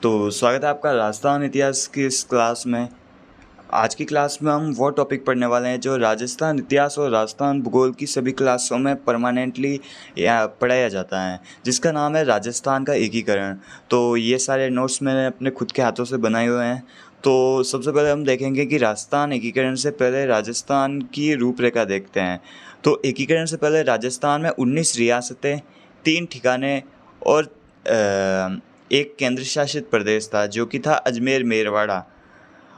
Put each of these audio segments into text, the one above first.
तो स्वागत है आपका राजस्थान इतिहास की इस क्लास में। आज की क्लास में हम वो टॉपिक पढ़ने वाले हैं जो राजस्थान इतिहास और राजस्थान भूगोल की सभी क्लासों में परमानेंटली या पढ़ाया जाता है, जिसका नाम है राजस्थान का एकीकरण। तो ये सारे नोट्स मैंने अपने खुद के हाथों से बनाए हुए हैं। तो सबसे पहले हम देखेंगे कि राजस्थान एकीकरण से पहले राजस्थान की रूपरेखा देखते हैं। तो एकीकरण से पहले राजस्थान में 19 रियासतें, 3 ठिकाने और एक केंद्र शासित प्रदेश था जो कि था अजमेर मेरवाड़ा,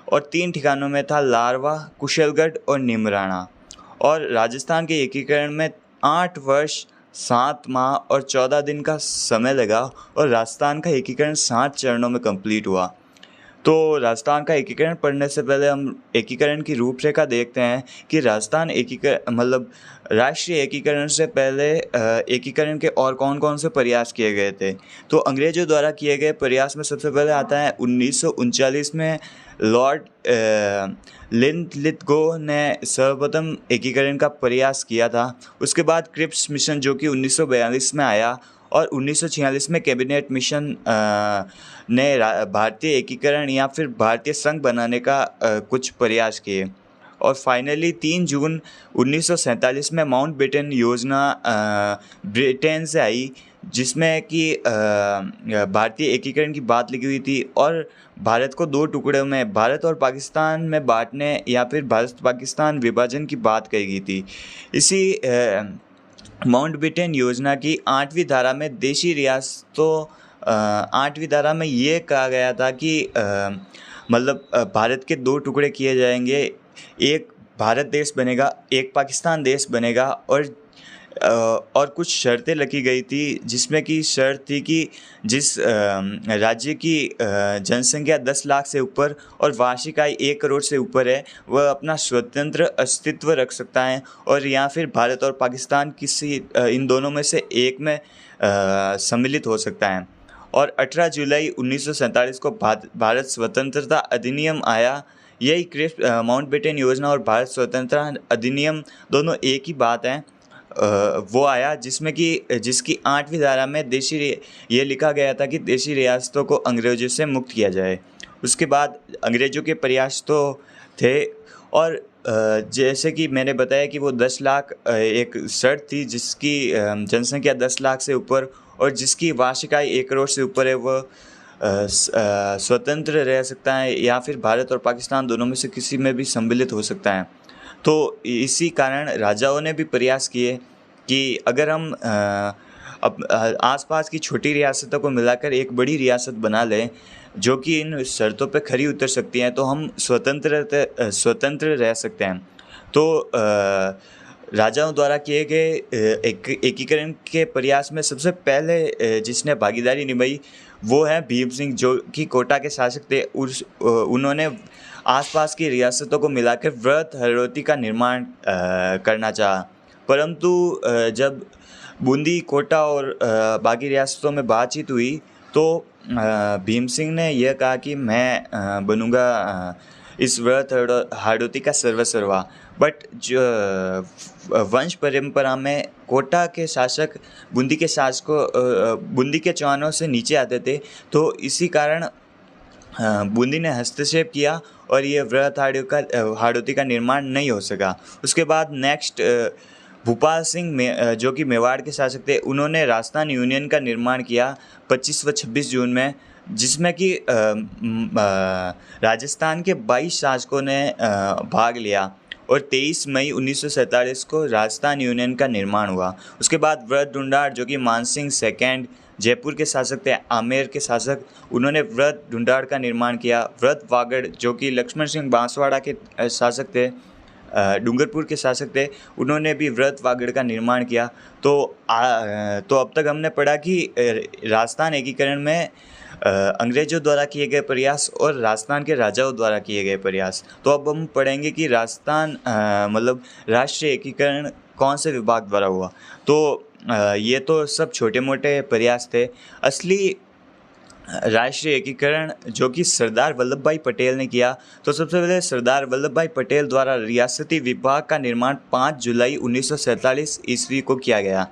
और 3 ठिकानों में था लारवा, कुशलगढ़ और निमराना। और राजस्थान के एकीकरण में 8 वर्ष 7 माह और 14 दिन का समय लगा और राजस्थान का एकीकरण 7 चरणों में कंप्लीट हुआ। तो राजस्थान का एकीकरण पढ़ने से पहले हम एकीकरण की रूपरेखा देखते हैं कि राजस्थान एकीकरण मतलब राष्ट्रीय एकीकरण से पहले एकीकरण के और कौन कौन से प्रयास किए गए थे। तो अंग्रेजों द्वारा किए गए प्रयास में सबसे पहले आता है 1939 में लॉर्ड लिथगो ने सर्वप्रथम एकीकरण का प्रयास किया था। उसके बाद क्रिप्स मिशन जो कि 1942 में आया, और 1946 में कैबिनेट मिशन ने भारतीय एकीकरण या फिर भारतीय संघ बनाने का कुछ प्रयास किए। और फाइनली 3 जून 1947 में माउंटबेटन योजना ब्रिटेन से आई, जिसमें कि भारतीय एकीकरण की बात लिखी हुई थी और भारत को 2 टुकड़ों में, भारत और पाकिस्तान में बांटने या फिर भारत पाकिस्तान विभाजन की बात कही गई थी। इसी माउंटबेटन योजना की 8वीं धारा में देशी रियासतों 8वीं धारा में ये कहा गया था कि भारत के 2 टुकड़े किए जाएंगे, एक भारत देश बनेगा, एक पाकिस्तान देश बनेगा। और कुछ शर्तें रखी गई थी, जिसमें कि शर्त थी कि जिस राज्य की जनसंख्या 10 लाख से ऊपर और वार्षिक आय 1 करोड़ से ऊपर है, वह अपना स्वतंत्र अस्तित्व रख सकता है, और या फिर भारत और पाकिस्तान किसी इन दोनों में से एक में सम्मिलित हो सकता है। और 18 जुलाई 1947 को भारत स्वतंत्रता अधिनियम आया। यही क्रिप्स माउंटबेटन योजना और भारत स्वतंत्रता अधिनियम दोनों एक ही बात है। वो आया जिसमें कि जिसकी 8वीं धारा में ये लिखा गया था कि देशी रियासतों को अंग्रेजों से मुक्त किया जाए। उसके बाद अंग्रेजों के प्रयास तो थे, और जैसे कि मैंने बताया कि वो 10 लाख एक शर्त थी, जिसकी जनसंख्या 10 लाख से ऊपर और जिसकी वार्षिक आय 1 करोड़ से ऊपर है, वह स्वतंत्र रह सकता है या फिर भारत और पाकिस्तान दोनों में से किसी में भी सम्मिलित हो सकता है। तो इसी कारण राजाओं ने भी प्रयास किए कि अगर हम आसपास की छोटी रियासतों को मिलाकर एक बड़ी रियासत बना लें जो कि इन शर्तों पे खरी उतर सकती हैं, तो हम स्वतंत्र रह सकते हैं। तो राजाओं द्वारा किए गए एकीकरण के प्रयास में सबसे पहले जिसने भागीदारी निभाई वो है भीम सिंह, जो कि कोटा के शासक थे। उन्होंने आसपास की रियासतों को मिलाकर वृहत हड़ौती का निर्माण करना चाहा, परंतु जब बूंदी, कोटा और बाकी रियासतों में बातचीत हुई तो भीम सिंह ने यह कहा कि मैं बनूंगा इस वृहत हड़ौती का सर्वसर्वा। बट जो वंश परंपरा में कोटा के शासक बूंदी के चौहानों से नीचे आते थे, तो इसी कारण बूंदी ने हस्तक्षेप किया और ये वृहत हड़ौती का निर्माण नहीं हो सका। उसके बाद नेक्स्ट भूपाल सिंह में जो कि मेवाड़ के शासक थे, उन्होंने राजस्थान यूनियन का निर्माण किया 25 व 26 जून में, जिसमें कि राजस्थान के 22 शासकों ने भाग लिया, और 23 मई 1947 को राजस्थान यूनियन का निर्माण हुआ। उसके बाद व्रत ढूंढाड़ जो कि मानसिंह सेकेंड जयपुर के शासक थे, आमेर के शासक, उन्होंने व्रत ढूंढाड़ का निर्माण किया। व्रत वागड़ जो कि लक्ष्मण सिंह बांसवाड़ा के शासक थे, डूंगरपुर के शासक थे, उन्होंने भी व्रत वागड़ का निर्माण किया। तो अब तक हमने पढ़ा कि राजस्थान एकीकरण में अंग्रेजों द्वारा किए गए प्रयास और राजस्थान के राजाओं द्वारा किए गए प्रयास। तो अब हम पढ़ेंगे कि राजस्थान राष्ट्रीय एकीकरण कौन से विभाग द्वारा हुआ। तो ये तो सब छोटे मोटे प्रयास थे। असली राष्ट्रीय एकीकरण जो कि सरदार वल्लभ भाई पटेल ने किया। तो सबसे पहले सरदार वल्लभ भाई पटेल द्वारा रियासती विभाग का निर्माण 5 जुलाई 1947 ईस्वी को किया गया,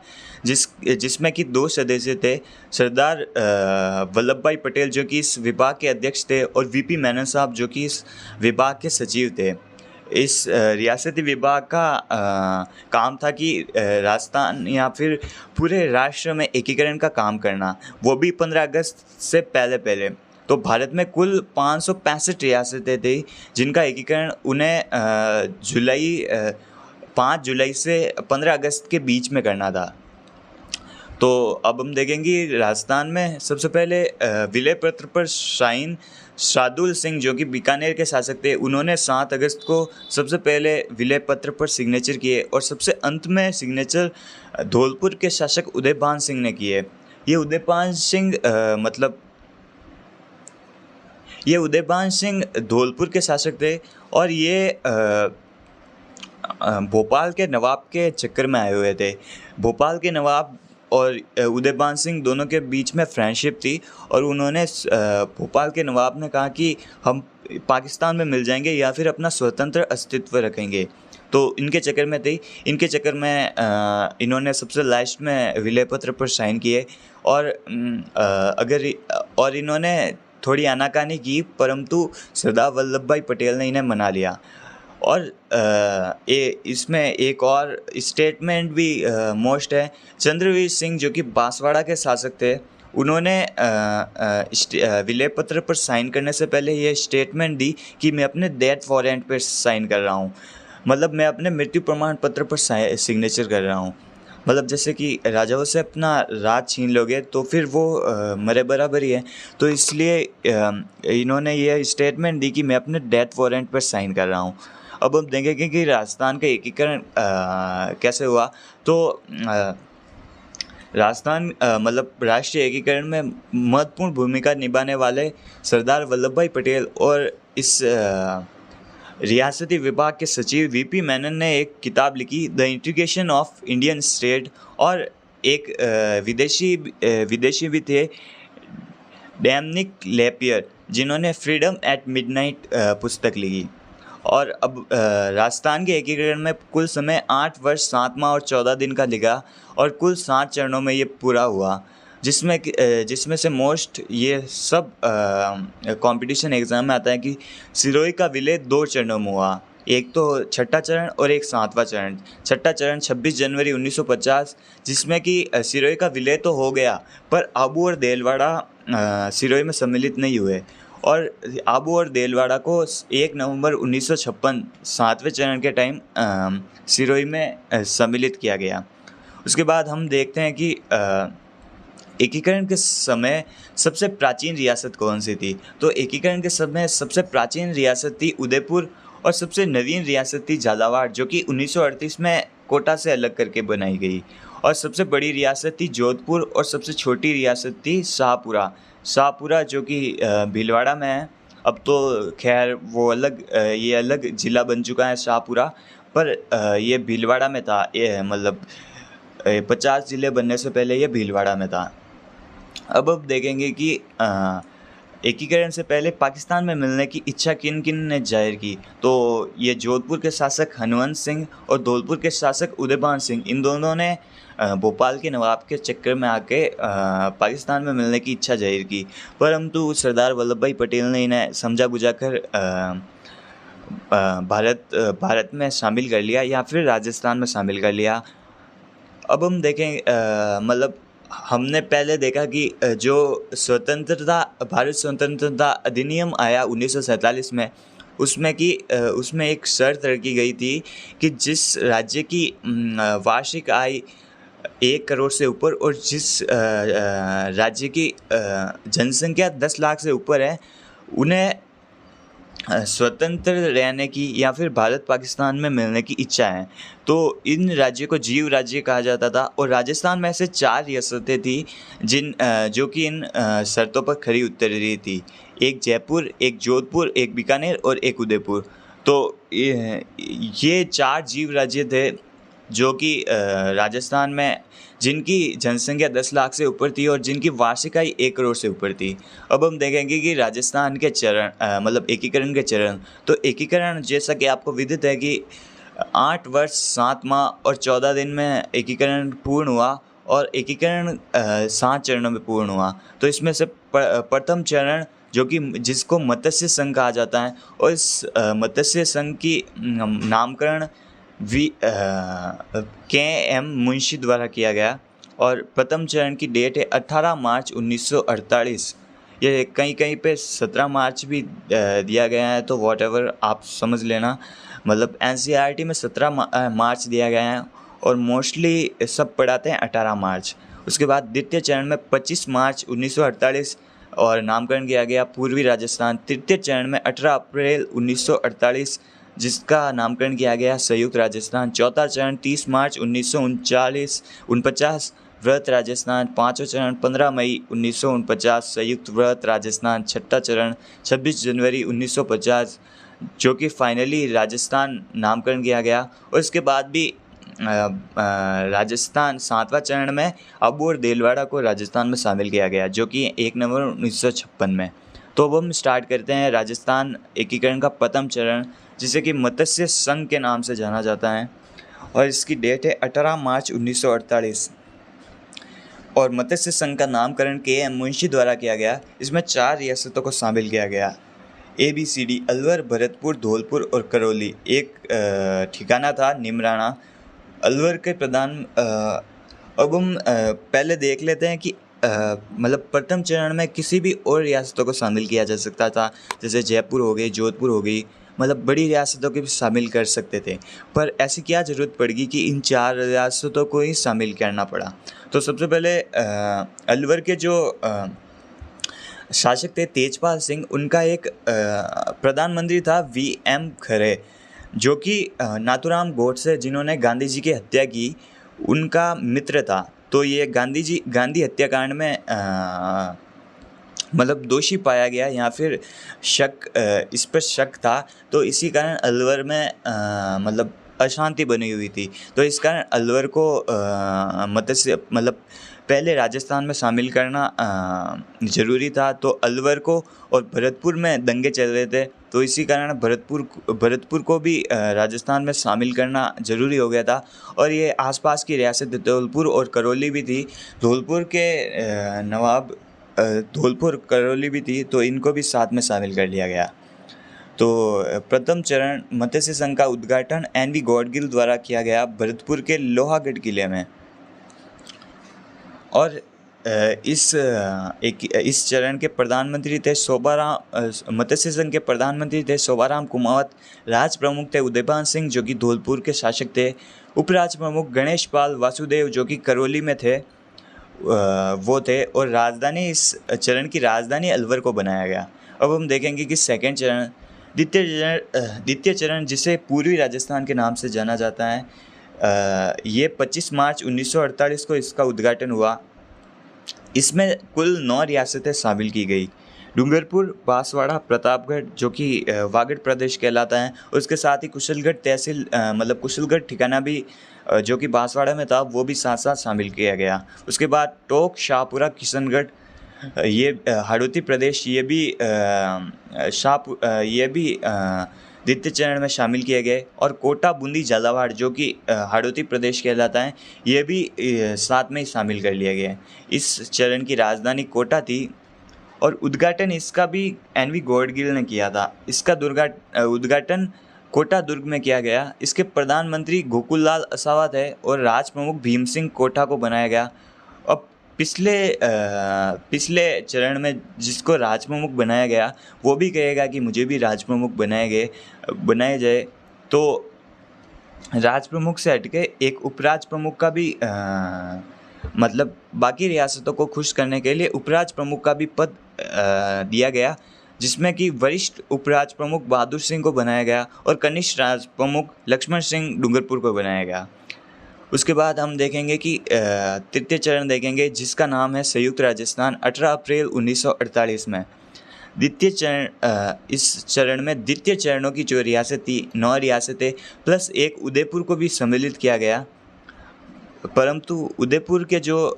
जिसमें कि 2 सदस्य थे, सरदार वल्लभ भाई पटेल जो कि इस विभाग के अध्यक्ष थे, और वीपी मेनन साहब जो कि इस विभाग के सचिव थे। इस रियासती विभाग का काम था कि राजस्थान या फिर पूरे राष्ट्र में एकीकरण का काम करना, वो भी 15 अगस्त से पहले। तो भारत में कुल 565 रियासतें थी जिनका एकीकरण उन्हें 5 जुलाई से 15 अगस्त के बीच में करना था। तो अब हम देखेंगे राजस्थान में सबसे पहले विलय पत्र पर साइन शार्दुल सिंह जो कि बीकानेर के शासक थे, उन्होंने 7 अगस्त को सबसे पहले विलय पत्र पर सिग्नेचर किए, और सबसे अंत में सिग्नेचर धौलपुर के शासक उदयभान सिंह ने किए। ये उदयभान सिंह धौलपुर के शासक थे, और ये भोपाल के नवाब के चक्कर में आए हुए थे। भोपाल के नवाब और उदयभान सिंह दोनों के बीच में फ्रेंडशिप थी, और उन्होंने भोपाल के नवाब ने कहा कि हम पाकिस्तान में मिल जाएंगे या फिर अपना स्वतंत्र अस्तित्व रखेंगे। तो इनके चक्कर में इन्होंने सबसे लास्ट में विलय पत्र पर साइन किए, और इन्होंने थोड़ी आनाकानी की, परंतु सरदार वल्लभ भाई पटेल ने इन्हें मना लिया। और इसमें एक और स्टेटमेंट भी मोस्ट है। चंद्रवीर सिंह जो कि बांसवाड़ा के शासक थे, उन्होंने विलय पत्र पर साइन करने से पहले ये स्टेटमेंट दी कि मैं अपने डेथ वारंट पर साइन कर रहा हूँ, मतलब मैं अपने मृत्यु प्रमाण पत्र पर सिग्नेचर कर रहा हूँ। मतलब जैसे कि राजाओं से अपना राज छीन लोगे तो फिर वो मरे बराबर ही है। तो इसलिए इन्होंने ये स्टेटमेंट दी कि मैं अपने डेथ वारंट पर साइन कर रहा हूँ। अब हम देखेंगे कि राजस्थान का एकीकरण कैसे हुआ। तो राजस्थान मतलब राष्ट्रीय एकीकरण में महत्वपूर्ण भूमिका निभाने वाले सरदार वल्लभ भाई पटेल और इस रियासती विभाग के सचिव वीपी मेनन ने एक किताब लिखी, the integration of Indian state, और एक विदेशी भी थे, डैमनिक लेपियर, जिन्होंने फ्रीडम एट मिडनाइट पुस्तक लिखी। और अब राजस्थान के एकीकरण में कुल समय 8 वर्ष 7 माह और 14 दिन का लगा, और कुल 7 चरणों में ये पूरा हुआ, जिसमें से मोस्ट ये सब कंपटीशन एग्ज़ाम में आता है कि सिरोही का विलय 2 चरणों में हुआ, एक तो छठा चरण और एक 7वां चरण। छठा चरण 26 जनवरी 1950, जिसमें कि सिरोही का विलय तो हो गया, पर आबू और देलवाड़ा सिरोही में सम्मिलित नहीं हुए, और आबू और देलवाड़ा को 1 नवंबर 1956 7वें चरण के टाइम सिरोही में सम्मिलित किया गया। उसके बाद हम देखते हैं कि एकीकरण के समय सबसे प्राचीन रियासत कौन सी थी। तो एकीकरण के समय सबसे प्राचीन रियासत थी उदयपुर, और सबसे नवीन रियासत थी झालावाड़, जो कि 1938 में कोटा से अलग करके बनाई गई, और सबसे बड़ी रियासत थी जोधपुर, और सबसे छोटी रियासत थी शाहपुरा जो कि भीलवाड़ा में है। अब तो खैर वो ये अलग ज़िला बन चुका है शाहपुरा, पर ये भीलवाड़ा में था। ये मतलब 50 ज़िले बनने से पहले ये भीलवाड़ा में था। अब देखेंगे कि एकीकरण से पहले पाकिस्तान में मिलने की इच्छा किन किन ने जाहिर की। तो ये जोधपुर के शासक हनुवंत सिंह और धौलपुर के शासक उदयभान सिंह, इन दोनों ने भोपाल के नवाब के चक्कर में आके पाकिस्तान में मिलने की इच्छा जाहिर की, परंतु सरदार वल्लभ भाई पटेल ने इन्हें समझा बुझाकर भारत में शामिल कर लिया, या फिर राजस्थान में शामिल कर लिया। अब हम देखें मतलब हमने पहले देखा कि जो भारत स्वतंत्रता अधिनियम आया 1947 में, उसमें एक शर्त रखी गई थी कि जिस राज्य की वार्षिक आय 1 करोड़ से ऊपर और जिस राज्य की जनसंख्या 10 लाख से ऊपर है, उन्हें स्वतंत्र रहने की या फिर भारत पाकिस्तान में मिलने की इच्छा है। तो इन राज्यों को जीव राज्य कहा जाता था, और राजस्थान में ऐसे 4 रियासतें थी जो कि इन शर्तों पर खरी उतर रही थी। एक जयपुर, एक जोधपुर, एक बीकानेर और एक उदयपुर। तो ये 4 जीव राज्य थे जो कि राजस्थान में जिनकी जनसंख्या 10 लाख से ऊपर थी और जिनकी वार्षिक आय 1 करोड़ से ऊपर थी। अब हम देखेंगे कि राजस्थान के चरण मतलब एकीकरण के चरण। तो एकीकरण जैसा कि आपको विदित है कि 8 वर्ष 7 माह और 14 दिन में एकीकरण पूर्ण हुआ और एकीकरण 7 चरणों में पूर्ण हुआ। तो इसमें से प्रथम चरण जो कि जिसको मत्स्य संघ कहा जाता है और इस मत्स्य संघ की नामकरण के.एम. मुंशी द्वारा किया गया और प्रथम चरण की डेट है 18 मार्च 1948। ये कहीं कहीं पे 17 मार्च भी दिया गया है, तो वॉटएवर आप समझ लेना। मतलब एनसीईआरटी में 17 मार्च दिया गया है और मोस्टली सब पढ़ाते हैं 18 मार्च। उसके बाद द्वितीय चरण में 25 मार्च 1948 और नामकरण किया गया पूर्वी राजस्थान। तृतीय चरण में 18 अप्रैल 1948 जिसका नामकरण किया गया संयुक्त राजस्थान। चौथा चरण 30 मार्च 1949 वृहत राजस्थान। पाँचवा चरण 15 मई 1949 संयुक्त वृहत राजस्थान। छठा चरण 26 जनवरी 1950 जो कि फाइनली राजस्थान नामकरण किया गया। और इसके बाद भी राजस्थान 7वां चरण में अबू और देलवाड़ा को राजस्थान में शामिल किया गया जो कि 1 नवंबर 1956 में। तो अब हम स्टार्ट करते हैं राजस्थान एकीकरण का प्रथम चरण जिसे कि मत्स्य संघ के नाम से जाना जाता है और इसकी डेट है 18 मार्च 1948 और मत्स्य संघ का नामकरण के.एम. मुंशी द्वारा किया गया। इसमें 4 रियासतों को शामिल किया गया ABCD अलवर, भरतपुर, धौलपुर और करौली। एक ठिकाना था निमराना। अलवर के प्रधान अब हम पहले देख लेते हैं कि मतलब प्रथम चरण में किसी भी और रियासतों को शामिल किया जा सकता था, जैसे जयपुर हो गई, जोधपुर हो गई, मतलब बड़ी रियासतों को भी शामिल कर सकते थे। पर ऐसी क्या ज़रूरत पड़ेगी कि इन 4 रियासतों को ही शामिल करना पड़ा। तो सबसे पहले अलवर के जो शासक थे तेजपाल सिंह, उनका एक प्रधानमंत्री था VM खरे जो कि नाथूराम गोडसे जिन्होंने गांधी जी की हत्या की उनका मित्र था। तो ये गांधी हत्याकांड में मतलब दोषी पाया गया या फिर इस पर शक था, तो इसी कारण अलवर में मतलब अशांति बनी हुई थी। तो इस कारण अलवर को मतलब पहले राजस्थान में शामिल करना ज़रूरी था। तो अलवर को और भरतपुर में दंगे चल रहे थे, तो इसी कारण भरतपुर को भी राजस्थान में शामिल करना ज़रूरी हो गया था। और ये आसपास की रियासत धौलपुर और करौली भी थी। धौलपुर करौली भी थी, तो इनको भी साथ में शामिल कर लिया गया। तो प्रथम चरण मत्स्य संघ का उद्घाटन NV गॉडगिल द्वारा किया गया भरतपुर के लोहागढ़ किले में। और इस चरण के प्रधानमंत्री थे मत्स्य संघ के प्रधानमंत्री थे शोभाराम कुमावत। राज प्रमुख थे उदयभान सिंह जो कि धौलपुर के शासक थे। उपराज प्रमुख गणेश पाल वासुदेव जो कि करौली में थे वो थे। और राजधानी इस चरण की राजधानी अलवर को बनाया गया। अब हम देखेंगे कि सेकंड चरण द्वितीय चरण जिसे पूर्वी राजस्थान के नाम से जाना जाता है, ये 25 मार्च 1948 को इसका उद्घाटन हुआ। इसमें कुल 9 रियासतें शामिल की गई। डूंगरपुर, बांसवाड़ा, प्रतापगढ़ जो कि वागड़ प्रदेश कहलाता है, उसके साथ ही कुशलगढ़ तहसील मतलब कुशलगढ़ ठिकाना भी जो कि बांसवाड़ा में था वो भी साथ साथ शामिल किया गया। उसके बाद टोंक, शाहपुरा, किशनगढ़, ये हाड़ौती प्रदेश ये भी द्वितीय चरण में शामिल किए गए। और कोटा, बूंदी, झालावाड़ जो कि हाड़ौती प्रदेश कहलाता है ये भी साथ में ही शामिल कर लिया गया। इस चरण की राजधानी कोटा थी और उद्घाटन इसका भी NV गॉडगिल ने किया था। इसका उद्घाटन कोटा दुर्ग में किया गया। इसके प्रधानमंत्री गोकुललाल असावा थे और राज प्रमुख भीम सिंह कोटा को बनाया गया। अब पिछले चरण में जिसको राज प्रमुख बनाया गया वो भी कहेगा कि मुझे भी राज प्रमुख बनाए जाए। तो राज प्रमुख से हटके एक उपराज प्रमुख का भी मतलब बाकी रियासतों को खुश करने के लिए उपराज प्रमुख का भी पद दिया गया, जिसमें कि वरिष्ठ उपराज प्रमुख बहादुर सिंह को बनाया गया और कनिष्ठ राज प्रमुख लक्ष्मण सिंह डूंगरपुर को बनाया गया। उसके बाद हम देखेंगे कि तृतीय चरण देखेंगे जिसका नाम है संयुक्त राजस्थान। 18 अप्रैल 1948 में इस चरण में द्वितीय चरणों की जो रियासत थी 9 रियासतें प्लस एक उदयपुर को भी सम्मिलित किया गया। परंतु उदयपुर के जो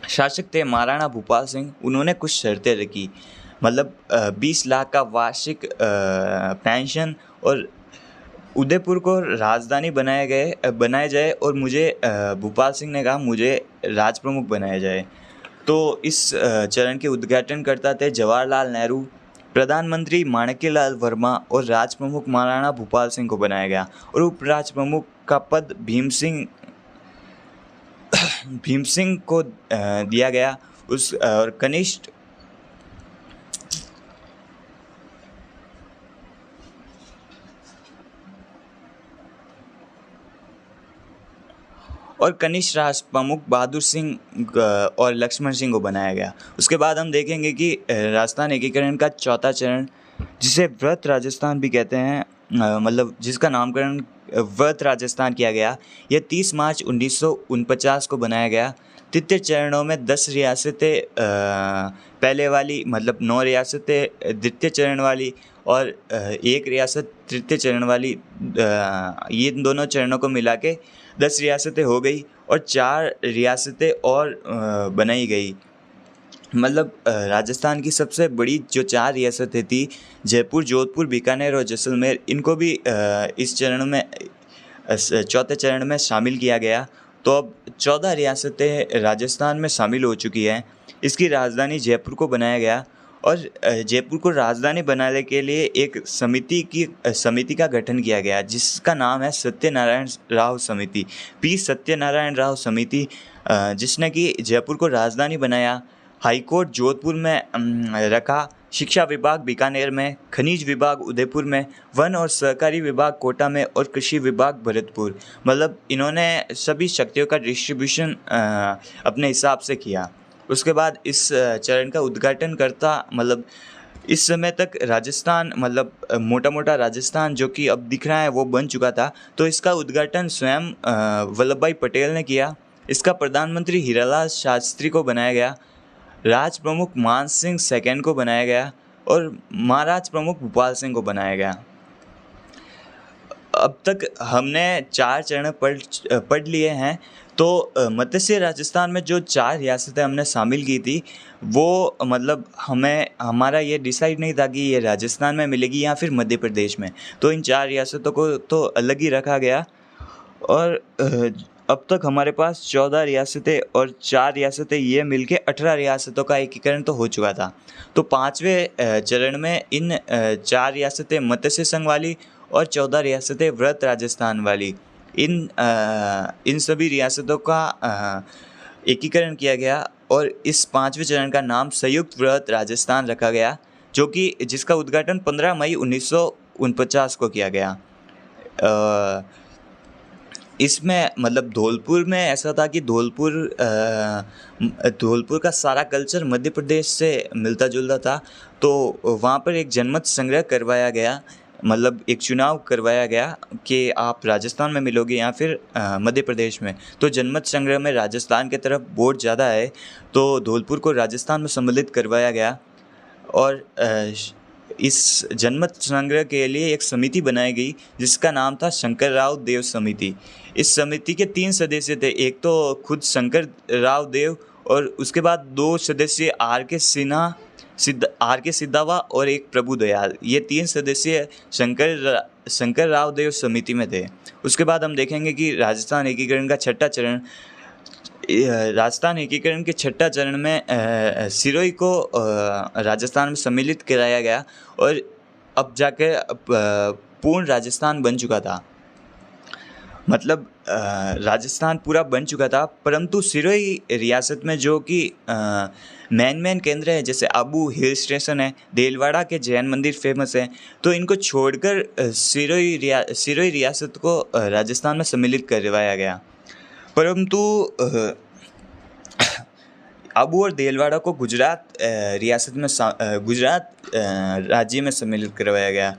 शासक थे महाराणा भूपाल सिंह, उन्होंने कुछ शर्तें रखी। मतलब 20 लाख का वार्षिक पेंशन और उदयपुर को राजधानी बनाया जाए और मुझे भूपाल सिंह ने कहा मुझे राज प्रमुख बनाया जाए। तो इस चरण के उद्घाटनकर्ता थे जवाहरलाल नेहरू, प्रधानमंत्री माणिक्यलाल वर्मा और राज प्रमुख महाराणा भूपाल सिंह को बनाया गया और उपराज प्रमुख का पद भीम सिंह को दिया गया। उस और कनिष्ठ राष्ट्र प्रमुख बहादुर सिंह और लक्ष्मण सिंह को बनाया गया। उसके बाद हम देखेंगे कि राजस्थान एकीकरण का चौथा चरण, जिसे व्रत राजस्थान भी कहते हैं, मतलब जिसका नामकरण व्रत राजस्थान किया गया, यह 30 मार्च 1949 को बनाया गया। तृतीय चरणों में 10 रियासतें पहले वाली, मतलब 9 रियासतें द्वितीय चरण वाली और 1 रियासत तृतीय चरण वाली, ये दोनों चरणों को मिला के 10 रियासतें हो गई और 4 रियासतें और बनाई गई। मतलब राजस्थान की सबसे बड़ी जो 4 रियासतें थी, जयपुर, जोधपुर, बीकानेर और जैसलमेर, इनको भी इस चरण में चौथे चरण में शामिल किया गया। तो अब 14 रियासतें राजस्थान में शामिल हो चुकी हैं। इसकी राजधानी जयपुर को बनाया गया और जयपुर को राजधानी बनाने के लिए एक समिति का गठन किया गया, जिसका नाम है सत्यनारायण राव समिति, पी सत्यनारायण राव समिति, जिसने कि जयपुर को राजधानी बनाया। हाईकोर्ट जोधपुर में रखा, शिक्षा विभाग बीकानेर में, खनिज विभाग उदयपुर में, वन और सहकारी विभाग कोटा में और कृषि विभाग भरतपुर। मतलब इन्होंने सभी शक्तियों का डिस्ट्रीब्यूशन अपने हिसाब से किया। उसके बाद इस चरण का उद्घाटन करता, मतलब इस समय तक राजस्थान, मतलब मोटा मोटा राजस्थान जो कि अब दिख रहा है वो बन चुका था। तो इसका उद्घाटन स्वयं वल्लभ भाई पटेल ने किया। इसका प्रधानमंत्री हीरालाल शास्त्री को बनाया गया, राज प्रमुख मान सिंह सेकंड को बनाया गया और महाराज प्रमुख भूपाल सिंह को बनाया गया। अब तक हमने 4 चरण पढ़ लिए हैं। तो मत्स्य राजस्थान में जो 4 रियासतें हमने शामिल की थी, वो मतलब हमारा ये डिसाइड नहीं था कि ये राजस्थान में मिलेगी या फिर मध्य प्रदेश में। तो इन 4 रियासतों को तो अलग ही रखा गया और अब तक हमारे पास 14 रियासतें और 4 रियासतें, ये मिलके 18 रियासतों का एकीकरण तो हो चुका था। तो 5वें चरण में इन 4 रियासतें मत्स्य संघ वाली और 14 रियासतें व्रत राजस्थान वाली, इन सभी रियासतों का एकीकरण किया गया और इस 5वें चरण का नाम संयुक्त व्रत राजस्थान रखा गया, जो कि जिसका उद्घाटन 15 मई 1949 को किया गया। इसमें मतलब धौलपुर में ऐसा था कि धौलपुर का सारा कल्चर मध्य प्रदेश से मिलता जुलता था। तो वहाँ पर एक जनमत संग्रह करवाया गया, मतलब एक चुनाव करवाया गया कि आप राजस्थान में मिलोगे या फिर मध्य प्रदेश में। तो जनमत संग्रह में राजस्थान की तरफ वोट ज़्यादा है, तो धौलपुर को राजस्थान में सम्मिलित करवाया गया और इस जनमत संग्रह के लिए एक समिति बनाई गई, जिसका नाम था शंकर राव देव समिति। इस समिति के 3 सदस्य थे, एक तो खुद शंकर राव देव और उसके बाद 2 सदस्य आर के सिद्धावा और एक प्रभु दयाल। ये 3 सदस्य शंकर राव देव समिति में थे। उसके बाद हम देखेंगे कि राजस्थान एकीकरण का छठा चरण, राजस्थान एकीकरण के छठा चरण में सिरोही को राजस्थान में सम्मिलित कराया गया और अब जाके पूर्ण राजस्थान बन चुका था। मतलब राजस्थान पूरा बन चुका था, परंतु सिरोही रियासत में जो कि मेन केंद्र है, जैसे आबू हिल स्टेशन है, देलवाड़ा के जैन मंदिर फेमस है, तो इनको छोड़कर सिरोही रियासत को राजस्थान में सम्मिलित करवाया गया। परंतु आबू और देलवाड़ा को गुजरात राज्य में सम्मिलित करवाया गया।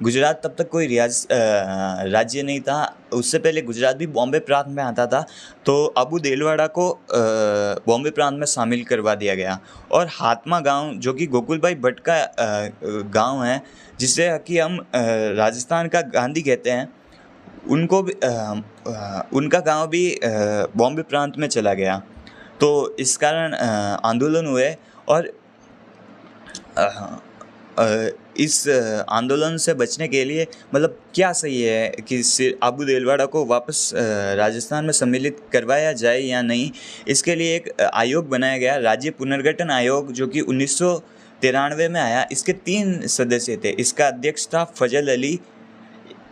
गुजरात तब तक कोई राज्य नहीं था, उससे पहले गुजरात भी बॉम्बे प्रांत में आता था। तो आबू देलवाड़ा को बॉम्बे प्रांत में शामिल करवा दिया गया और हातमा गांव, जो कि गोकुल भाई भट्ट का गांव है, जिसे कि हम राजस्थान का गांधी कहते हैं, उनको भी उनका गांव भी बॉम्बे प्रांत में चला गया। तो इस कारण आंदोलन हुए और इस आंदोलन से बचने के लिए मतलब क्या सही है कि अबू देलवाड़ा को वापस राजस्थान में सम्मिलित करवाया जाए या नहीं, इसके लिए एक आयोग बनाया गया, राज्य पुनर्गठन आयोग, जो कि 1993 में आया। इसके 3 सदस्य थे। इसका अध्यक्ष था फजल अली,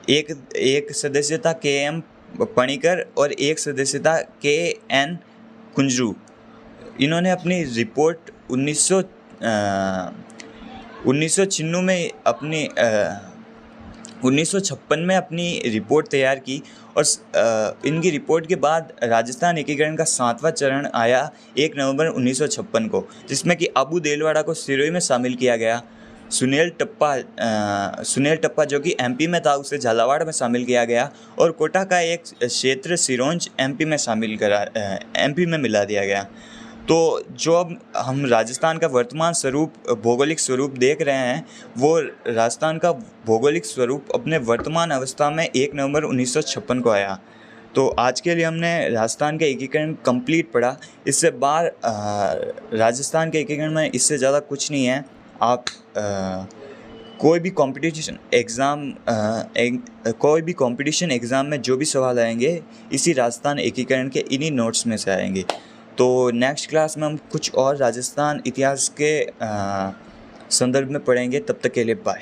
एक सदस्य था KM पणिकर और एक सदस्य था KN कुंजरू। इन्होंने अपनी रिपोर्ट 1996 में 1956 में अपनी रिपोर्ट तैयार की और इनकी रिपोर्ट के बाद राजस्थान एकीकरण का 7वां चरण आया 1 नवंबर 1956 को, जिसमें कि अबू देलवाड़ा को सिरोही में शामिल किया गया। सुनील टप्पा जो कि MP में था, उसे झालावाड़ में शामिल किया गया और कोटा का एक क्षेत्र सिरोंज MP में मिला दिया गया। तो जो अब हम राजस्थान का वर्तमान स्वरूप, भौगोलिक स्वरूप देख रहे हैं, वो राजस्थान का भौगोलिक स्वरूप अपने वर्तमान अवस्था में 1 नवंबर 1956 को आया। तो आज के लिए हमने राजस्थान का एकीकरण कंप्लीट पढ़ा। इससे बाहर राजस्थान के एकीकरण में इससे ज़्यादा कुछ नहीं है। आप कोई भी कंपटीशन एग्ज़ाम में जो भी सवाल आएंगे, इसी राजस्थान एकीकरण के इन्हीं नोट्स में से आएंगे। तो नेक्स्ट क्लास में हम कुछ और राजस्थान इतिहास के संदर्भ में पढ़ेंगे। तब तक के लिए बाय।